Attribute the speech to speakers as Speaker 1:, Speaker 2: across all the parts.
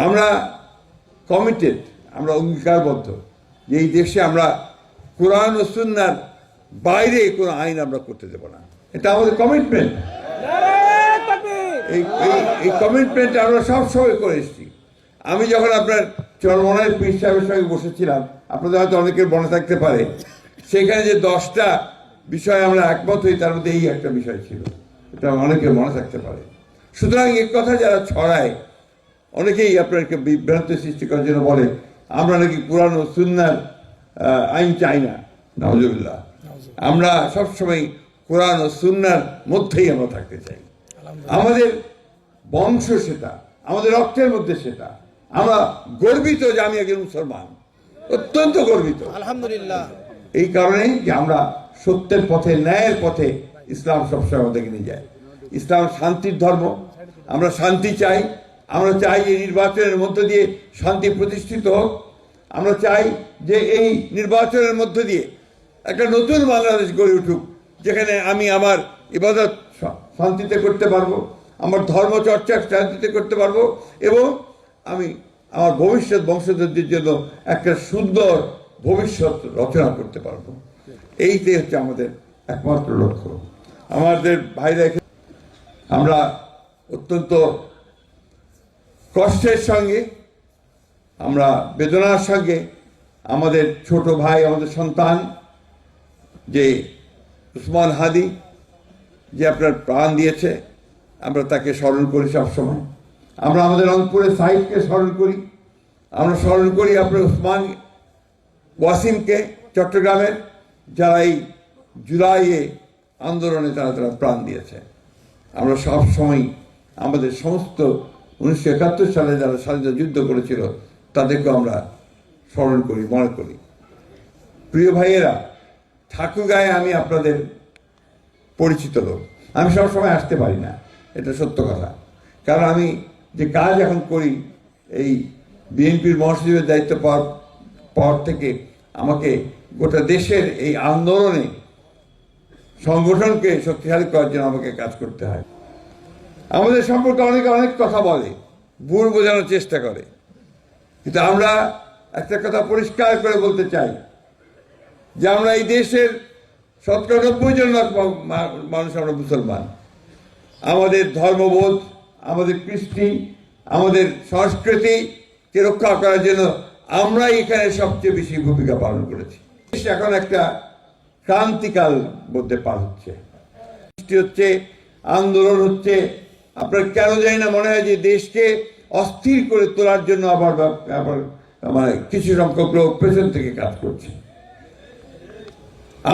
Speaker 1: আমরা কমিটেড, আমরা অঙ্গীকারবদ্ধ যে এই দেশে আমরা কোরআন ও সুন্নাহর বাইরে কোনো আইন আমরা করতে দেব না। এটা আমাদের কমিটমেন্ট। এই কমিটমেন্ট আমরা সবসময় করে এসেছি। আমি যখন আপনার চরমনায় পীর সাহেবের সঙ্গে বসেছিলাম, আপনাদের হয়তো অনেকের মনে থাকতে পারে, সেখানে যে 10টা বিষয় আমরা একমত হই, তার মধ্যে এই একটা বিষয় ছিল, এটা অনেকের মনে থাকতে পারে। সুতরাং এই কথা যারা ছড়ায়, অনেকেই আপনাকে বিভ্রান্ত সৃষ্টি করার জন্য বলে আমরা নাকি কোরআন ও সুন্নাহর আইন চাই না। নাউজুবিল্লাহ। আমরা সবসময় কোরআন ও সুন্নাহর মধ্যেই আমরা থাকতে চাই। আমাদের বংশ সেটা, আমাদের রক্তের মধ্যে সেটা। আমরা গর্বিত যে আমি একজন মুসলমান, অত্যন্ত গর্বিত
Speaker 2: আলহামদুলিল্লাহ।
Speaker 1: এই কারণে যে আমরা সত্যের পথে, ন্যায়ের পথে ইসলাম সবসময় আমাদেরকে নিয়ে যায়। ইসলাম শান্তির ধর্ম, আমরা শান্তি চাই। আমরা চাই এই নির্বাচনের মধ্য দিয়ে শান্তি প্রতিষ্ঠিত হোক। আমরা চাই যে এই নির্বাচনের মধ্য দিয়ে একটা নতুন বাংলাদেশ গড়ে উঠুক, যেখানে আমি আমার ইবাদত শান্তিতে করতে পারবো, আমার ধর্ম চর্চা শান্তিতে করতে পারবো, এবং আমি আমার ভবিষ্যৎ বংশধরদের জন্য একটা সুন্দর ভবিষ্যৎ রচনা করতে পারবো। এইটাই হচ্ছে আমাদের একমাত্র লক্ষ্য। আমাদের ভাইরা, আমরা অত্যন্ত কষ্টের সঙ্গে, আমরা বেদনার সঙ্গে আমাদের ছোট ভাই, আমাদের সন্তান যে উসমান হাদি, যে আপনার প্রাণ দিয়েছে, আমরা তাকে স্মরণ করি সবসময়। আমরা আমাদের রংপুরের সাহিবকে স্মরণ করি, আমরা স্মরণ করি আপনার উসমান ওয়াসিমকে, চট্টগ্রামের, যারা এই জুলাইয়ে আন্দোলনে তারা প্রাণ দিয়েছে। আমরা সবসময় আমাদের সমস্ত 1971 সালে যারা স্বাধীনতা যুদ্ধ করেছিল তাদেরকে আমরা স্মরণ করি, মনে করি। প্রিয় ভাইয়েরা, ঠাকুরগাঁয়ে আমি আপনাদের পরিচিত লোক। আমি সবসময় আসতে পারি না, এটা সত্য কথা। কারণ আমি যে কাজ এখন করি, এই বিএনপির মহাসচিবের দায়িত্ব পাওয়ার পর থেকে আমাকে গোটা দেশের এই আন্দোলনে সংগঠনকে শক্তিশালী করার জন্য আমাকে কাজ করতে হয়। আমাদের সম্পর্কে অনেকে অনেক কথা বলে, ভুল বোঝানোর চেষ্টা করে, কিন্তু আমরা একটা কথা পরিষ্কার করে বলতে চাই যে আমরা এই দেশের 90% মানুষ আমরা মুসলমান। আমাদের ধর্মবোধ, আমাদের কৃষ্টি, আমাদের সংস্কৃতিকে রক্ষা করার জন্য আমরাই এখানে সবচেয়ে বেশি ভূমিকা পালন করেছি। এখন একটা ক্রান্তিকাল মধ্যে পার হচ্ছে, হচ্ছে আন্দোলন হচ্ছে। আপনার কেন জানি না মনে হয় যে দেশকে অস্থির করে তোলার জন্য আবার মানে কিছু সংখ্যক লোক পেছন থেকে কাজ করছে।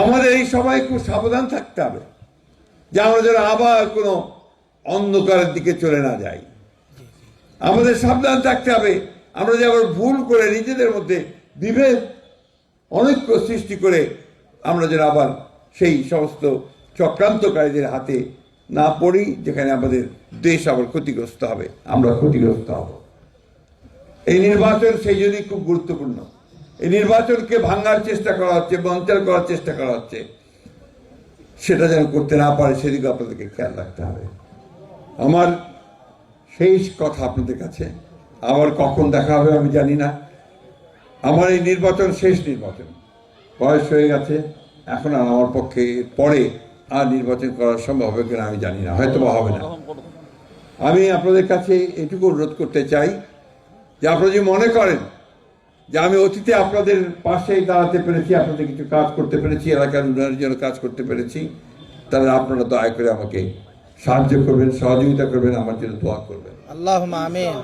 Speaker 1: আমাদের এই সময় খুব সাবধান থাকতে হবে যে আমরা যেন আবার কোনো অন্ধকারের দিকে চলে না যাই। আমাদের সাবধান থাকতে হবে আমরা যে আবার ভুল করে নিজেদের মধ্যে বিভেদ অনৈক্য সৃষ্টি করে আমরা যেন আবার সেই সমস্ত চক্রান্তকারীদের হাতে না পড়ি, যেখানে আমাদের দেশ আবার ক্ষতিগ্রস্ত হবে, আমরা ক্ষতিগ্রস্ত হব। এই নির্বাচন সেই জন্যই খুব গুরুত্বপূর্ণ। এই নির্বাচনকে ভাঙার চেষ্টা করা হচ্ছে, বঞ্চনা করার চেষ্টা করা হচ্ছে, সেটা যেন করতে না পারে সেদিকে আপনাদেরকে খেয়াল রাখতে হবে। আমার শেষ কথা আপনাদের কাছে, আবার কখন দেখা হবে আমি জানি না। আমার এই নির্বাচন শেষ নির্বাচন, বয়স হয়ে গেছে, এখন আর আমার পক্ষে পরে আর নির্বাচন করা সম্ভব হবে কিনা আমি জানি না, হয়তো বা হবে না। আমি আপনাদের কাছে এটুকু অনুরোধ করতে চাই যে আপনারা যদি মনে করেন যে আমি অতীতে আপনাদের পাশেই দাঁড়াতে পেরেছি, আপনাদের কিছু কাজ করতে পেরেছি, এলাকার উন্নয়নের জন্য কাজ করতে পেরেছি, তাহলে আপনারা দয়া করে আমাকে সাহায্য করবেন, সহযোগিতা করবেন, আমার জন্য দোয়া করবেন।
Speaker 2: আল্লাহুম্মা আমিন।